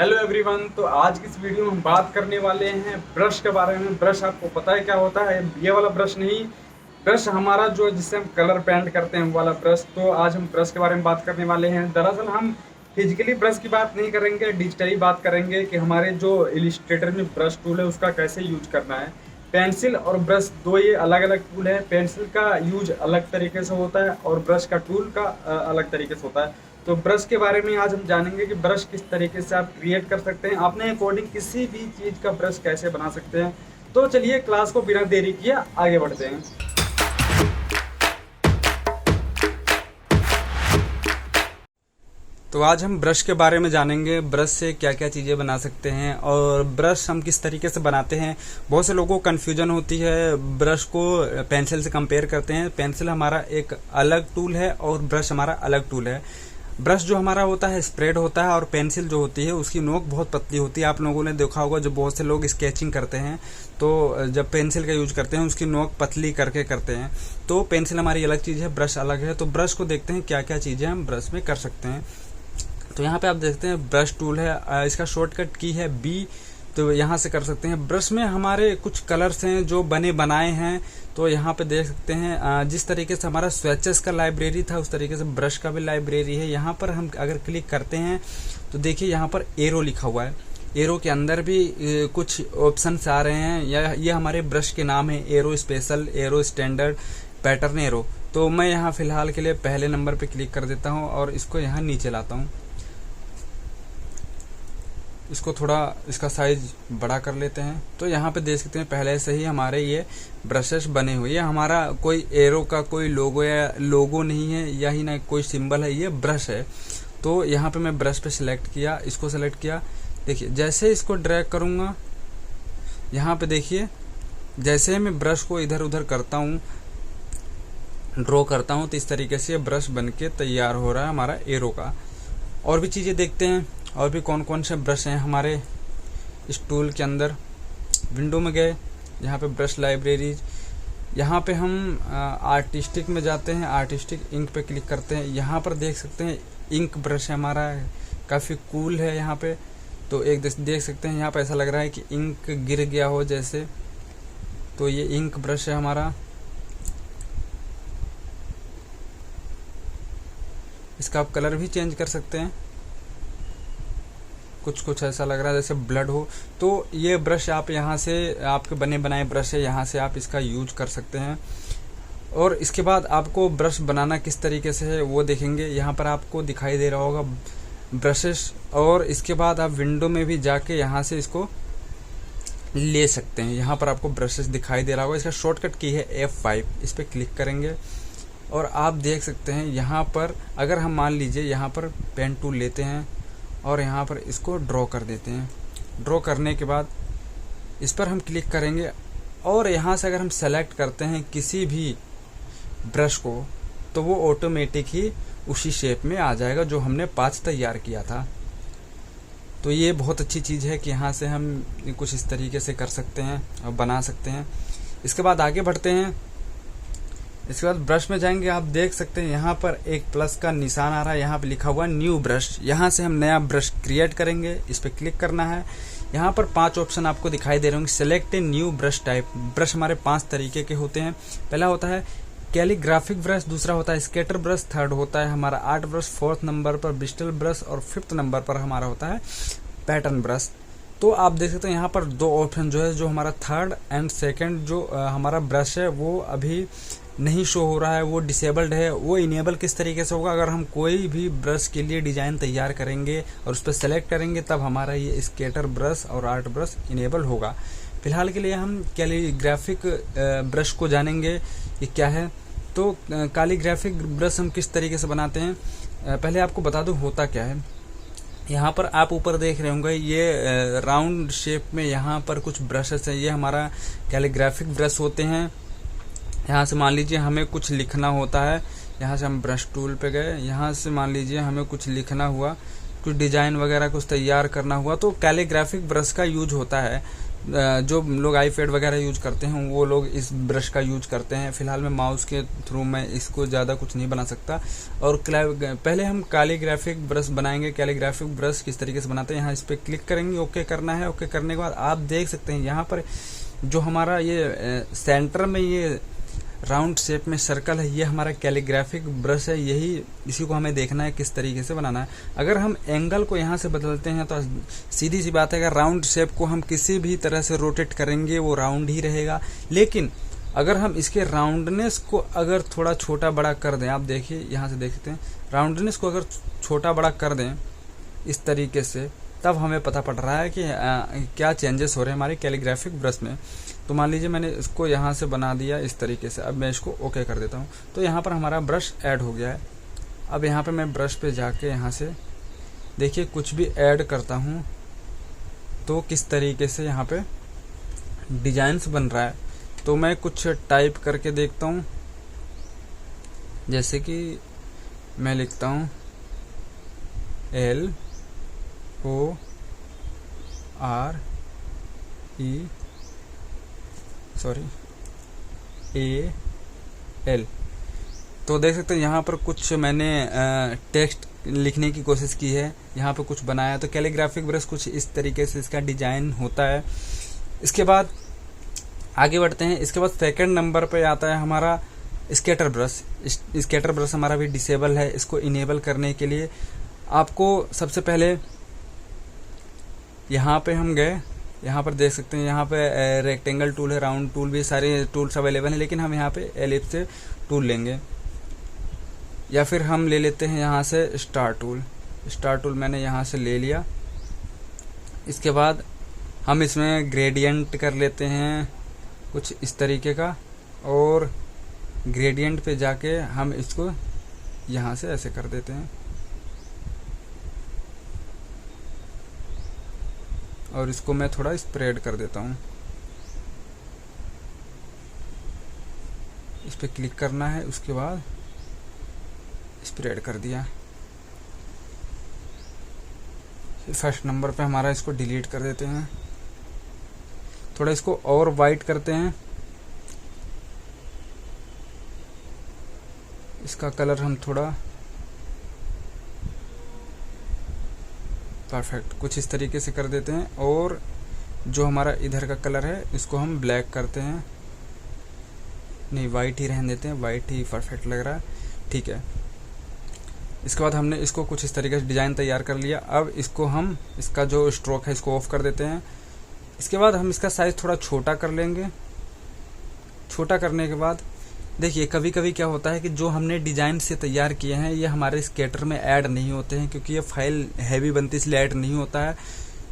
Hello everyone. तो आज की इस वीडियो में हम बात करने वाले हैं ब्रश के बारे में। ब्रश आपको पता है क्या होता है? ये वाला ब्रश नहीं, ब्रश हमारा जो जिससे हम कलर पेंट करते हैं वो वाला ब्रश। तो आज हम ब्रश के बारे में बात करने वाले हैं। दरअसल हम फिजिकली ब्रश की बात नहीं करेंगे, डिजिटली बात करेंगे कि हमारे जो इलिस्ट्रेटर में ब्रश टूल है उसका कैसे यूज करना है। पेंसिल और ब्रश दो ये अलग अलग टूल है। पेंसिल का यूज अलग तरीके से होता है और ब्रश का टूल का अलग तरीके से होता है। तो ब्रश के बारे में आज हम जानेंगे कि ब्रश किस तरीके से आप क्रिएट कर सकते हैं, अपने अकॉर्डिंग किसी भी चीज़ का ब्रश कैसे बना सकते हैं। तो चलिए क्लास को बिना देरी किए आगे बढ़ते हैं। तो आज हम ब्रश के बारे में जानेंगे, ब्रश से क्या क्या चीज़ें बना सकते हैं और ब्रश हम किस तरीके से बनाते हैं। बहुत से लोगों को कन्फ्यूजन होती है, ब्रश को पेंसिल से कंपेयर करते हैं। पेंसिल हमारा एक अलग टूल है और ब्रश हमारा अलग टूल है। ब्रश जो हमारा होता है स्प्रेड होता है और पेंसिल जो होती है उसकी नोक बहुत पतली होती है। आप लोगों ने देखा होगा जब बहुत से लोग स्केचिंग करते हैं तो जब पेंसिल का यूज करते हैं उसकी नोक पतली करके करते हैं। तो पेंसिल हमारी अलग चीज़ है, ब्रश अलग है। तो ब्रश को देखते हैं क्या क्या चीज़ें हम ब्रश में कर सकते हैं। तो यहाँ पे आप देखते हैं ब्रश टूल है, इसका शॉर्टकट की है बी। तो यहाँ से कर सकते हैं। ब्रश में हमारे कुछ कलर्स हैं जो बने बनाए हैं। तो यहाँ पे देख सकते हैं जिस तरीके से हमारा स्वेचेस का लाइब्रेरी था उस तरीके से ब्रश का भी लाइब्रेरी है। यहाँ पर हम अगर क्लिक करते हैं तो देखिए यहाँ पर एरो लिखा हुआ है। एरो के अंदर भी कुछ ऑप्शंस आ रहे हैं। ये हमारे ब्रश के नाम है, arrow special, arrow standard, pattern arrow. तो मैं यहाँ फिलहाल के लिए पहले नंबर पे क्लिक कर देता हूँ और इसको यहाँ नीचे लाता हूँ। इसको थोड़ा इसका साइज बड़ा कर लेते हैं। तो यहाँ पे देख सकते हैं पहले से ही हमारे ये ब्रशेस बने हुए। ये हमारा कोई एरो का कोई लोगो नहीं है या ही ना कोई सिंबल है, ये ब्रश है। तो यहाँ पे मैं ब्रश पे सिलेक्ट किया, इसको सिलेक्ट किया। देखिए जैसे इसको ड्रैग करूँगा यहाँ पे देखिए जैसे मैं ब्रश को इधर उधर करता हूँ, ड्रॉ करता हूँ, तो इस तरीके से ब्रश बन के तैयार हो रहा है हमारा एरो का। और भी चीज़ें देखते हैं और भी कौन कौन से ब्रश हैं हमारे इस टूल के अंदर। विंडो में गए, यहाँ पे ब्रश लाइब्रेरी, यहाँ पे हम आर्टिस्टिक में जाते हैं, आर्टिस्टिक इंक पे क्लिक करते हैं। यहाँ पर देख सकते हैं इंक ब्रश है हमारा, काफ़ी कूल है यहाँ पे। तो एक देख सकते हैं यहाँ पे ऐसा लग रहा है कि इंक गिर गया हो जैसे। तो ये इंक ब्रश है हमारा। इसका आप कलर भी चेंज कर सकते हैं, कुछ कुछ ऐसा लग रहा है जैसे ब्लड हो। तो ये ब्रश आप यहाँ से, आपके बने बनाए ब्रश है, यहाँ से आप इसका यूज कर सकते हैं। और इसके बाद आपको ब्रश बनाना किस तरीके से है वो देखेंगे। यहाँ पर आपको दिखाई दे रहा होगा ब्रशेस। और इसके बाद आप विंडो में भी जाके यहाँ से इसको ले सकते हैं। यहाँ पर आपको ब्रशेस दिखाई दे रहा होगा। इसका शॉर्टकट की है F5, इस पर क्लिक करेंगे और आप देख सकते हैं यहाँ पर अगर हम मान लीजिए यहाँ पर पेन टूल लेते हैं और यहाँ पर इसको ड्रॉ कर देते हैं। ड्रॉ करने के बाद इस पर हम क्लिक करेंगे और यहाँ से अगर हम सेलेक्ट करते हैं किसी भी ब्रश को तो वो ऑटोमेटिक ही उसी शेप में आ जाएगा जो हमने पाथ तैयार किया था। तो ये बहुत अच्छी चीज़ है कि यहाँ से हम कुछ इस तरीके से कर सकते हैं और बना सकते हैं। इसके बाद आगे बढ़ते हैं। इसके बाद ब्रश में जाएंगे, आप देख सकते हैं यहाँ पर एक प्लस का निशान आ रहा है, यहाँ पे लिखा हुआ न्यू ब्रश। यहाँ से हम नया ब्रश क्रिएट करेंगे, इस पर क्लिक करना है। यहाँ पर 5 ऑप्शन आपको दिखाई दे रहे होंगे। Select a new brush type. Brush हमारे 5 तरीके के होते हैं। पहला होता है कैलीग्राफिक ब्रश, दूसरा होता है स्केटर ब्रश, थर्ड होता है हमारा आर्ट ब्रश, 4th नंबर पर ब्रिस्टल ब्रश और 5th नंबर पर हमारा होता है पैटर्न ब्रश। तो आप देख सकते हैं यहाँ पर 2 ऑप्शन जो है, जो हमारा 3rd एंड 2nd जो हमारा ब्रश है वो अभी नहीं शो हो रहा है, वो डिसेबल्ड है। वो इनेबल किस तरीके से होगा, अगर हम कोई भी ब्रश के लिए डिज़ाइन तैयार करेंगे और उस पर सेलेक्ट करेंगे तब हमारा ये स्केटर ब्रश और आर्ट ब्रश इनेबल होगा। फिलहाल के लिए हम कैलीग्राफिक ब्रश को जानेंगे ये क्या है। तो कैलीग्राफिक ब्रश हम किस तरीके से बनाते हैं, पहले आपको बता दूं होता क्या है। यहाँ पर आप ऊपर देख रहे होंगे ये राउंड शेप में यहाँ पर कुछ ब्रशेस हैं, ये हमारा कैलीग्राफिक ब्रश होते हैं। यहाँ से मान लीजिए हमें कुछ लिखना होता है, यहाँ से हम ब्रश टूल पे गए, यहाँ से मान लीजिए हमें कुछ लिखना हुआ, कुछ डिजाइन वगैरह कुछ तैयार करना हुआ, तो कैलीग्राफिक ब्रश का यूज होता है। जो लोग आईपैड वगैरह यूज करते हैं वो लोग इस ब्रश का यूज करते हैं। फिलहाल मैं माउस के थ्रू मैं इसको ज़्यादा कुछ नहीं बना सकता। और पहले हम कैलीग्राफिक ब्रश बनाएंगे। कैलीग्राफिक ब्रश किस तरीके से बनाते हैं, यहाँ इस पर क्लिक करेंगे, ओके करना है। ओके करने के बाद आप देख सकते हैं यहाँ पर जो हमारा ये सेंटर में ये राउंड शेप में सर्कल है, ये हमारा कैलीग्राफिक ब्रश है। यही इसी को हमें देखना है किस तरीके से बनाना है। अगर हम एंगल को यहाँ से बदलते हैं तो सीधी सी बात है, अगर राउंड शेप को हम किसी भी तरह से रोटेट करेंगे वो राउंड ही रहेगा। लेकिन अगर हम इसके राउंडनेस को अगर थोड़ा छोटा बड़ा कर दें, आप देखिए यहाँ से देख सकते हैं, राउंडनेस को अगर छोटा बड़ा कर दें इस तरीके से, तब हमें पता पड़ रहा है कि क्या चेंजेस हो रहे हैं हमारे कैलीग्राफिक ब्रश में। तो मान लीजिए मैंने इसको यहाँ से बना दिया इस तरीके से। अब मैं इसको ओके कर देता हूँ तो यहाँ पर हमारा ब्रश ऐड हो गया है। अब यहाँ पे मैं ब्रश पे जाके यहाँ से देखिए कुछ भी ऐड करता हूँ तो किस तरीके से यहाँ पे डिजाइन्स बन रहा है। तो मैं कुछ टाइप करके देखता हूँ, जैसे कि मैं लिखता हूँ AL। तो देख सकते हैं यहाँ पर कुछ मैंने टेक्स्ट लिखने की कोशिश की है, यहाँ पर कुछ बनाया। तो कैलीग्राफिक ब्रश कुछ इस तरीके से इसका डिजाइन होता है। इसके बाद आगे बढ़ते हैं। इसके बाद सेकंड नंबर पे आता है हमारा स्केटर ब्रश। स्केटर ब्रश हमारा भी डिसेबल है। इसको इनेबल करने के लिए आपको सबसे पहले यहाँ पे हम गए, यहाँ पर देख सकते हैं यहाँ पे रेक्टेंगल टूल है, राउंड टूल भी, सारे टूल्स अवेलेबल हैं। लेकिन हम यहाँ पे एलिप्स टूल लेंगे, या फिर हम ले लेते हैं यहाँ से स्टार टूल। स्टार टूल मैंने यहाँ से ले लिया। इसके बाद हम इसमें ग्रेडियंट कर लेते हैं कुछ इस तरीके का, और ग्रेडियंट पे जाके हम इसको यहाँ से ऐसे कर देते हैं, और इसको मैं थोड़ा स्प्रेड कर देता हूँ। इस पे क्लिक करना है, उसके बाद स्प्रेड कर दिया। फर्स्ट नंबर पे हमारा इसको डिलीट कर देते हैं। थोड़ा इसको और वाइट करते हैं, इसका कलर हम थोड़ा परफेक्ट कुछ इस तरीके से कर देते हैं। और जो हमारा इधर का कलर है इसको हम ब्लैक करते हैं, नहीं वाइट ही रहने देते हैं, वाइट ही परफेक्ट लग रहा है, ठीक है। इसके बाद हमने इसको कुछ इस तरीके से डिज़ाइन तैयार कर लिया। अब इसको हम इसका जो स्ट्रोक है इसको ऑफ कर देते हैं। इसके बाद हम इसका साइज़ थोड़ा छोटा कर लेंगे। छोटा करने के बाद देखिए कभी कभी क्या होता है कि जो हमने डिज़ाइन से तैयार किए हैं ये हमारे स्केटर में ऐड नहीं होते हैं, क्योंकि ये फाइल हैवी बनती इसलिए ऐड नहीं होता है।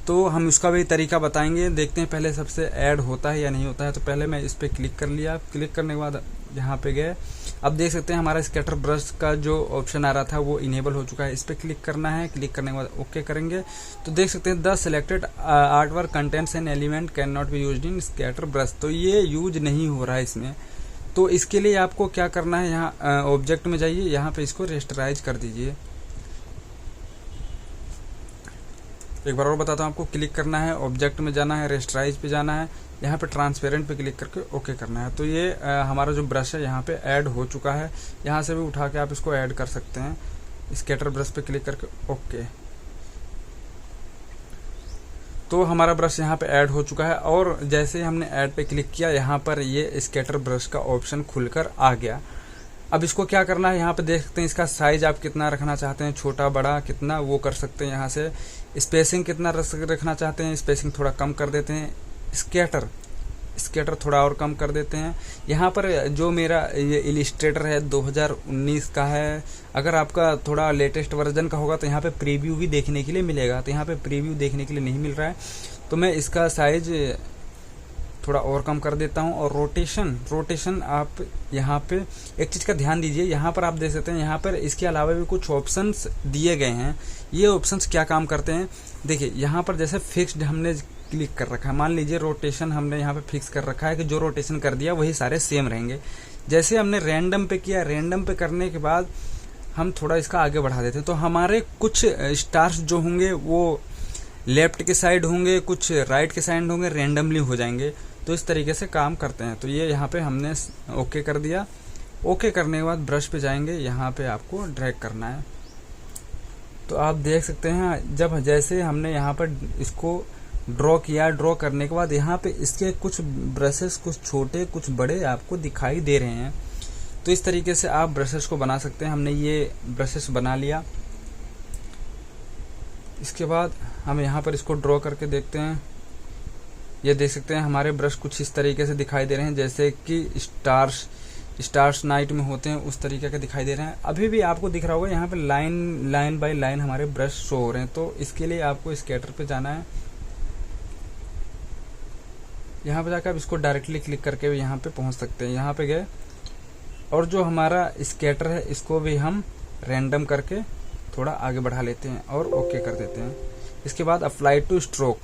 तो हम उसका भी तरीका बताएंगे, देखते हैं पहले सबसे ऐड होता है या नहीं होता है। तो पहले मैं इस पर क्लिक कर लिया। क्लिक करने के बाद यहाँ पे गए, अब देख सकते हैं हमारा स्केटर ब्रश का जो ऑप्शन आ रहा था वो इनेबल हो चुका है। इस पर क्लिक करना है। क्लिक करने के बाद ओके करेंगे तो देख सकते हैं the selected art work contents an element can not be used in scatter brush. तो ये यूज नहीं हो रहा है इसमें। तो इसके लिए आपको क्या करना है, यहाँ ऑब्जेक्ट में जाइए, यहाँ पे इसको रेस्टराइज कर दीजिए। एक बार और बताता हूँ आपको, क्लिक करना है, ऑब्जेक्ट में जाना है, रेस्टराइज पे जाना है, यहाँ पे ट्रांसपेरेंट पे क्लिक करके ओके करना है। तो ये हमारा जो ब्रश है यहाँ पे ऐड हो चुका है। यहाँ से भी उठा के आप इसको ऐड कर सकते हैं, स्केटर ब्रश पे क्लिक करके ओके। तो हमारा ब्रश यहाँ पे ऐड हो चुका है। और जैसे ही हमने ऐड पे क्लिक किया यहाँ पर ये स्केटर ब्रश का ऑप्शन खुलकर आ गया। अब इसको क्या करना है, यहाँ पे देख सकते हैं इसका साइज आप कितना रखना चाहते हैं, छोटा बड़ा कितना वो कर सकते हैं। यहाँ से स्पेसिंग कितना रखना चाहते हैं, स्पेसिंग थोड़ा कम कर देते हैं। स्केटर थोड़ा और कम कर देते हैं। यहाँ पर जो मेरा ये इलिस्ट्रेटर है 2019 का है, अगर आपका थोड़ा लेटेस्ट वर्जन का होगा तो यहाँ पे प्रीव्यू भी देखने के लिए मिलेगा। तो यहाँ पे प्रीव्यू देखने के लिए नहीं मिल रहा है, तो मैं इसका साइज थोड़ा और कम कर देता हूँ। और रोटेशन आप यहाँ पे एक चीज़ का ध्यान दीजिए, यहाँ पर आप देख सकते हैं यहाँ पर इसके अलावा भी कुछ ऑप्शंस दिए गए हैं। ये ऑप्शंस क्या काम करते हैं, देखिए यहाँ पर जैसे फिक्स्ड हमने क्लिक कर रखा है, मान लीजिए रोटेशन हमने यहाँ पे फिक्स कर रखा है कि जो रोटेशन कर दिया वही सारे सेम रहेंगे। जैसे हमने रैंडम पे किया, रैंडम पे करने के बाद हम थोड़ा इसका आगे बढ़ा देते हैं, तो हमारे कुछ स्टार्स जो होंगे वो लेफ्ट के साइड होंगे, कुछ राइट के साइड होंगे, रेंडमली हो जाएंगे। तो इस तरीके से काम करते हैं। तो ये यहाँ पे हमने ओके कर दिया। ओके करने के बाद ब्रश पे जाएंगे, यहाँ पे आपको ड्रैग करना है। तो आप देख सकते हैं जब जैसे हमने यहाँ पर इसको ड्रॉ किया, ड्रॉ करने के बाद यहाँ पे इसके कुछ ब्रशेस, कुछ छोटे कुछ बड़े आपको दिखाई दे रहे हैं। तो इस तरीके से आप ब्रशेस को बना सकते हैं। हमने ये ब्रशेस बना लिया। इसके बाद हम यहाँ पर इसको ड्रॉ करके देखते हैं। ये देख सकते हैं हमारे ब्रश कुछ इस तरीके से दिखाई दे रहे हैं, जैसे कि स्टार्स नाइट में होते हैं उस तरीके के दिखाई दे रहे हैं। अभी भी आपको दिख रहा होगा यहाँ पे लाइन बाय लाइन हमारे ब्रश शो हो रहे हैं। तो इसके लिए आपको स्केटर पे जाना है। यहाँ पे जाकर आप इसको डायरेक्टली क्लिक करके भी यहाँ पे पहुँच सकते हैं। यहाँ पे गए और जो हमारा स्केटर है इसको भी हम रैंडम करके थोड़ा आगे बढ़ा लेते हैं और ओके कर देते हैं। इसके बाद अप्लाई टू स्ट्रोक।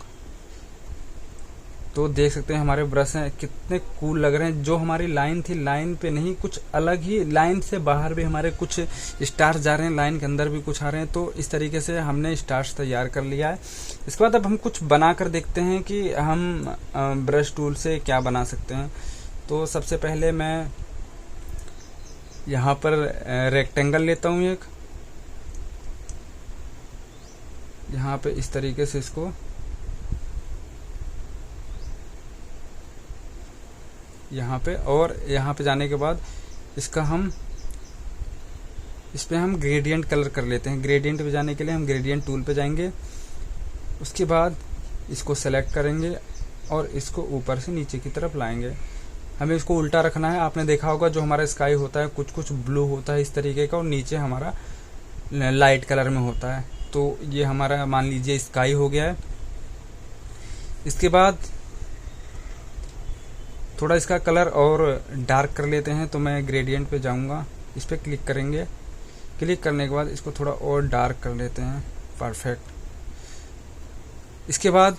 तो देख सकते हैं हमारे ब्रश हैं कितने कूल लग रहे हैं। जो हमारी लाइन थी, लाइन पे नहीं, कुछ अलग ही, लाइन से बाहर भी हमारे कुछ स्टार्स जा रहे हैं, लाइन के अंदर भी कुछ आ रहे हैं। तो इस तरीके से हमने स्टार्स तैयार कर लिया है। इसके बाद अब हम कुछ बना कर देखते हैं कि हम ब्रश टूल से क्या बना सकते हैं। तो सबसे पहले मैं यहाँ पर रेक्टेंगल लेता हूँ एक, यहाँ पे इस तरीके से इसको यहाँ पे, और यहाँ पे जाने के बाद इसका हम इस पे हम ग्रेडियंट कलर कर लेते हैं। ग्रेडियंट पे जाने के लिए हम ग्रेडियंट टूल पे जाएंगे। उसके बाद इसको सेलेक्ट करेंगे और इसको ऊपर से नीचे की तरफ लाएंगे। हमें इसको उल्टा रखना है। आपने देखा होगा जो हमारा स्काई होता है कुछ कुछ ब्लू होता है इस तरीके का, और नीचे हमारा लाइट कलर में होता है। तो ये हमारा मान लीजिए स्काई हो गया है। इसके बाद थोड़ा इसका कलर और डार्क कर लेते हैं। तो मैं ग्रेडियंट पे जाऊंगा, इस पे क्लिक करेंगे। क्लिक करने के बाद इसको थोड़ा और डार्क कर लेते हैं। परफेक्ट। इसके बाद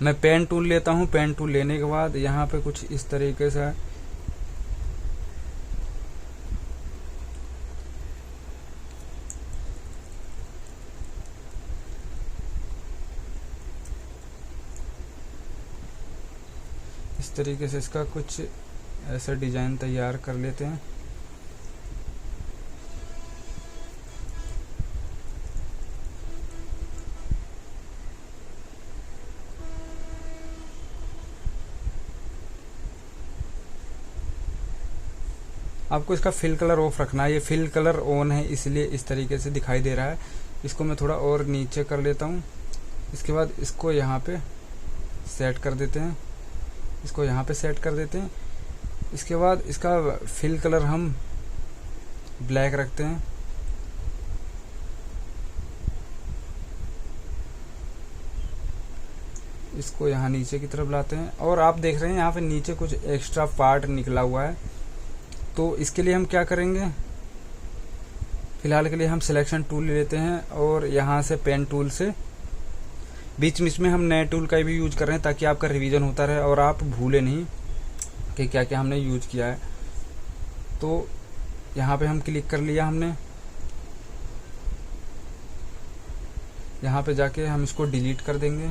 मैं पेन टूल लेता हूं। पेन टूल लेने के बाद यहाँ पे कुछ इस तरीके से इस तरीके से इसका कुछ ऐसा डिजाइन तैयार कर लेते हैं। आपको इसका फिल कलर ऑफ रखना है। ये फिल कलर ऑन है इसलिए इस तरीके से दिखाई दे रहा है। इसको मैं थोड़ा और नीचे कर लेता हूँ। इसके बाद इसको यहाँ पे सेट कर देते हैं। इसको यहाँ पे सेट कर देते हैं। इसके बाद इसका फिल कलर हम ब्लैक रखते हैं। इसको यहाँ नीचे की तरफ लाते हैं और आप देख रहे हैं यहाँ पे नीचे कुछ एक्स्ट्रा पार्ट निकला हुआ है। तो इसके लिए हम क्या करेंगे, फिलहाल के लिए हम सिलेक्शन टूल ले लेते हैं और यहाँ से पेन टूल से बीच बीच में हम नए टूल का भी यूज कर रहे हैं ताकि आपका रिवीजन होता रहे और आप भूले नहीं कि क्या क्या हमने यूज किया है। तो यहाँ पे हम क्लिक कर लिया हमने। यहाँ पे जाके हम इसको डिलीट कर देंगे।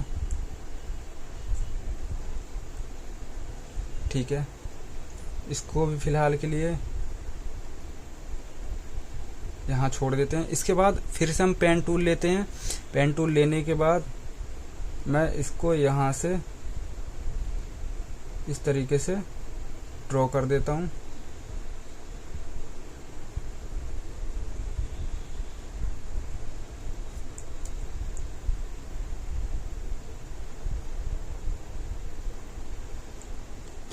ठीक है, इसको भी फिलहाल के लिए यहाँ छोड़ देते हैं। इसके बाद फिर से हम पेन टूल लेते हैं। पेन टूल लेने के बाद मैं इसको यहाँ से इस तरीके से ड्रॉ कर देता हूँ।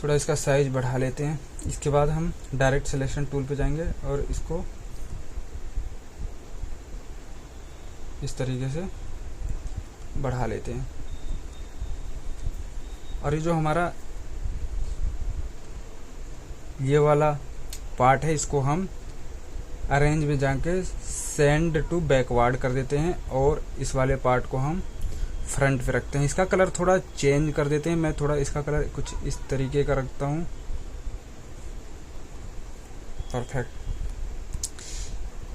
थोड़ा इसका साइज बढ़ा लेते हैं। इसके बाद हम डायरेक्ट सिलेक्शन टूल पे जाएंगे और इसको इस तरीके से बढ़ा लेते हैं। और ये जो हमारा ये वाला पार्ट है इसको हम अरेंज में जाके सेंड टू बैकवर्ड कर देते हैं और इस वाले पार्ट को हम फ्रंट पे रखते हैं। इसका कलर थोड़ा चेंज कर देते हैं। मैं थोड़ा इसका कलर कुछ इस तरीके का रखता हूँ। परफेक्ट।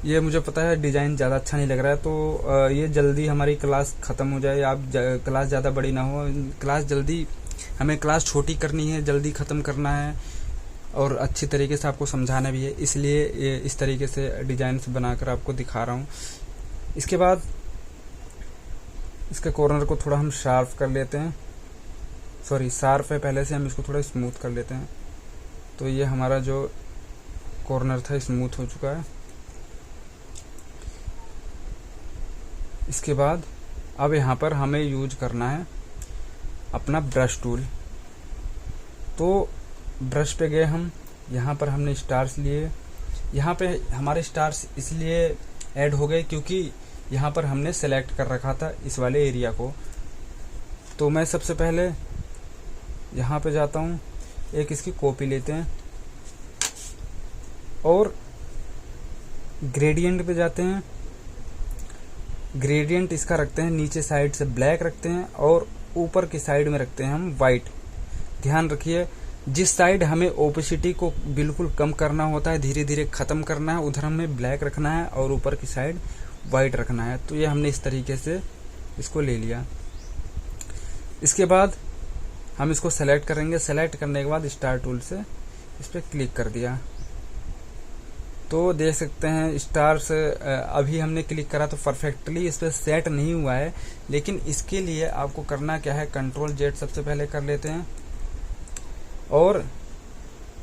ये मुझे पता है डिज़ाइन ज़्यादा अच्छा नहीं लग रहा है, तो ये जल्दी हमारी क्लास ख़त्म हो जाए, आप क्लास ज़्यादा बड़ी ना हो, क्लास जल्दी, हमें क्लास छोटी करनी है, जल्दी ख़त्म करना है और अच्छी तरीके से आपको समझाना भी है, इसलिए ये इस तरीके से डिज़ाइंस बनाकर आपको दिखा रहा हूँ। इसके बाद इसके कॉर्नर को थोड़ा हम शार्प कर लेते हैं, सॉरी शार्प है पहले से, हम इसको थोड़ा स्मूथ कर लेते हैं। तो ये हमारा जो कॉर्नर था स्मूथ हो चुका है। इसके बाद अब यहाँ पर हमें यूज करना है अपना ब्रश टूल। तो ब्रश पे गए हम, यहाँ पर हमने स्टार्स लिए। यहाँ पे हमारे स्टार्स इसलिए ऐड हो गए क्योंकि यहाँ पर हमने सेलेक्ट कर रखा था इस वाले एरिया को। तो मैं सबसे पहले यहाँ पे जाता हूँ, एक इसकी कॉपी लेते हैं और ग्रेडियंट पे जाते हैं। ग्रेडियंट इसका रखते हैं नीचे साइड से ब्लैक रखते हैं और ऊपर की साइड में रखते हैं हम वाइट। ध्यान रखिए, जिस साइड हमें ओपेसिटी को बिल्कुल कम करना होता है, धीरे धीरे खत्म करना है, उधर हमें ब्लैक रखना है और ऊपर की साइड वाइट रखना है। तो ये हमने इस तरीके से इसको ले लिया। इसके बाद हम इसको सेलेक्ट करेंगे। सेलेक्ट करने के बाद स्टार टूल से इस पर क्लिक कर दिया। तो देख सकते हैं स्टार्स अभी हमने क्लिक करा तो परफेक्टली इस पर सेट नहीं हुआ है, लेकिन इसके लिए आपको करना क्या है, कंट्रोल जेड सबसे पहले कर लेते हैं और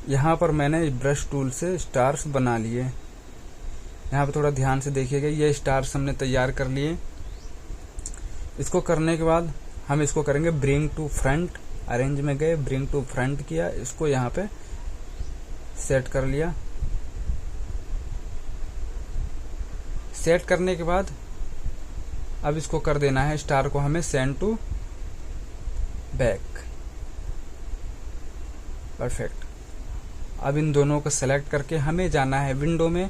यहाँ पर मैंने ब्रश टूल से स्टार्स बना लिए। यहाँ पर थोड़ा ध्यान से देखिएगा, ये स्टार्स हमने तैयार कर लिए। इसको करने के बाद हम इसको करेंगे ब्रिंग टू फ्रंट। अरेंज में गए, ब्रिंग टू फ्रंट किया, इसको यहाँ पे सेट कर लिया। सेट करने के बाद अब इसको कर देना है, स्टार को हमें सेंड टू बैक। परफेक्ट। अब इन दोनों को सेलेक्ट करके हमें जाना है विंडो में।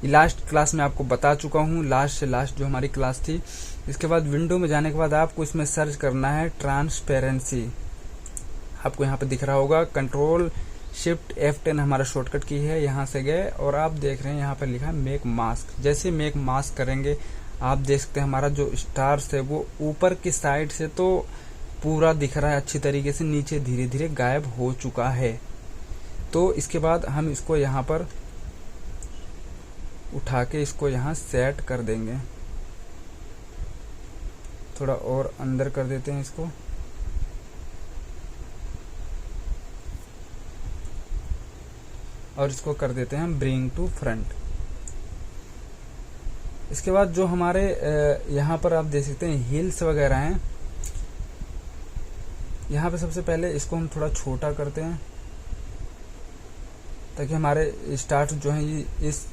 लास्ट क्लास में आपको बता चुका हूँ, लास्ट से लास्ट जो हमारी क्लास थी। इसके बाद विंडो में जाने के बाद आपको इसमें सर्च करना है ट्रांसपेरेंसी। आपको यहाँ पे दिख रहा होगा, कंट्रोल शिफ्ट F10 हमारा शॉर्टकट की है। यहाँ से गए और आप देख रहे हैं यहाँ पर लिखा है मेक मास्क। जैसे मेक मास्क करेंगे आप देख सकते हैं हमारा जो स्टार्स है वो ऊपर की साइड से तो पूरा दिख रहा है अच्छी तरीके से, नीचे धीरे धीरे गायब हो चुका है। तो इसके बाद हम इसको यहाँ पर उठा के इसको यहाँ सेट कर देंगे। थोड़ा और अंदर कर देते हैं इसको। और इसको कर देते हैं ब्रिंग टू फ्रंट। इसके बाद जो हमारे यहाँ पर आप देख सकते हैं हिल्स वगैरह हैं, यहाँ पे सबसे पहले इसको हम थोड़ा छोटा करते हैं ताकि हमारे स्टार्स जो हैं ये इस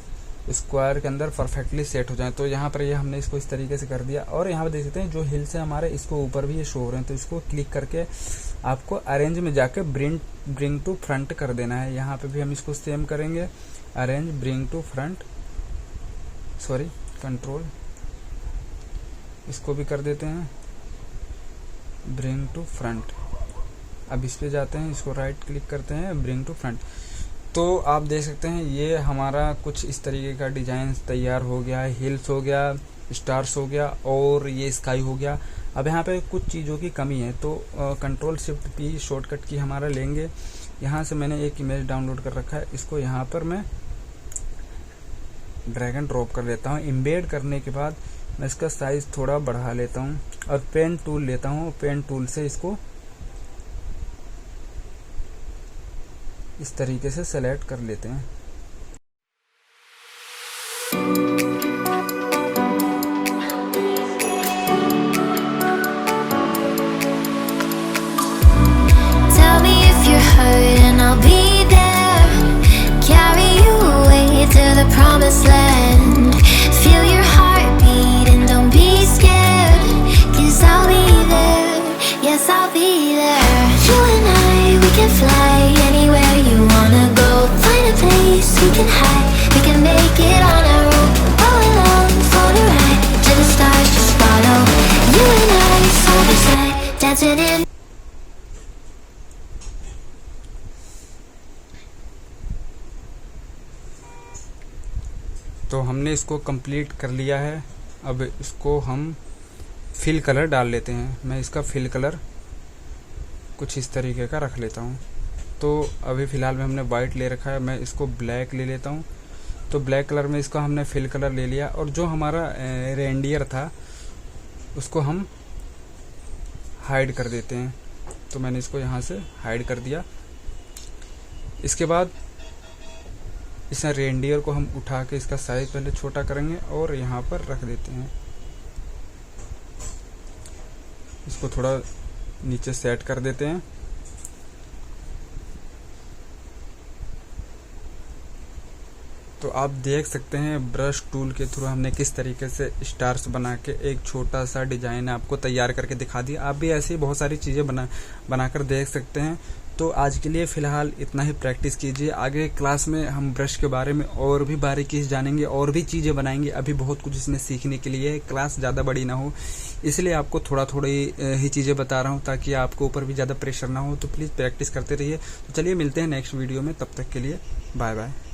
स्क्वायर के अंदर परफेक्टली सेट हो जाए। तो यहाँ पर ये हमने इसको इस तरीके से कर दिया। और यहाँ पर देख सकते हैं जो हिल्स है हमारे, इसको ऊपर भी ये शो हो रहे हैं। तो इसको क्लिक करके आपको अरेंज में जाके ब्रिंग टू फ्रंट कर देना है। यहाँ पे भी हम इसको सेम करेंगे, arrange bring to front, sorry control, इसको भी कर देते हैं ब्रिंग टू फ्रंट। अब इस पे जाते हैं, इसको राइट क्लिक करते हैं, ब्रिंग टू फ्रंट। तो आप देख सकते हैं ये हमारा कुछ इस तरीके का डिजाइन तैयार हो गया है। हिल्स हो गया, स्टार्स हो गया और ये स्काई हो गया। अब यहाँ पे कुछ चीज़ों की कमी है, तो कंट्रोल शिफ्ट P शॉर्टकट की हमारा लेंगे। यहाँ से मैंने एक इमेज डाउनलोड कर रखा है, इसको यहाँ पर मैं ड्रैग एंड ड्रॉप कर लेता हूँ। इम्बेड करने के बाद मैं इसका साइज थोड़ा बढ़ा लेता हूँ और पेन टूल लेता हूँ। पेन टूल से इसको इस तरीके से सेलेक्ट कर लेते हैं। I'll be there, carry you away to the promised land. Feel your heartbeat and don't be scared, 'cause I'll be there, yes I'll be there. You and I, we can fly anywhere you wanna go. Find a place we can hide, we can make it on our own. Go along for the ride, to the stars just follow. You and I, side by side, dancing in. तो तो हमने इसको complete कर लिया है। अब इसको हम फिल कलर डाल लेते हैं। मैं इसका फिल कलर कुछ इस तरीके का रख लेता हूँ। तो अभी फ़िलहाल में हमने वाइट ले रखा है, मैं इसको ब्लैक ले लेता हूँ। तो ब्लैक कलर में इसका हमने फिल कलर ले लिया, और जो हमारा रेंडियर था उसको हम हाइड कर देते हैं। तो मैंने इसको यहाँ से हाइड कर दिया। इसके बाद इस रेंडियर को हम उठा के इसका साइज पहले छोटा करेंगे और यहाँ पर रख देते हैं। इसको थोड़ा नीचे सेट कर देते हैं। तो आप देख सकते हैं ब्रश टूल के थ्रू हमने किस तरीके से स्टार्स बना के एक छोटा सा डिजाइन आपको तैयार करके दिखा दिया। आप भी ऐसी बहुत सारी चीज़ें बनाकर देख सकते हैं। तो आज के लिए फ़िलहाल इतना ही प्रैक्टिस कीजिए। आगे क्लास में हम ब्रश के बारे में और भी बारीकी से जानेंगे और भी चीज़ें बनाएंगे। अभी बहुत कुछ इसमें सीखने के लिए, क्लास ज़्यादा बड़ी ना हो, इसलिए आपको थोड़ी ही चीज़ें बता रहा हूँ ताकि आपको ऊपर भी ज़्यादा प्रेशर ना हो। तो प्लीज़ प्रैक्टिस करते रहिए। तो चलिए मिलते हैं नेक्स्ट वीडियो में, तब तक के लिए बाय बाय।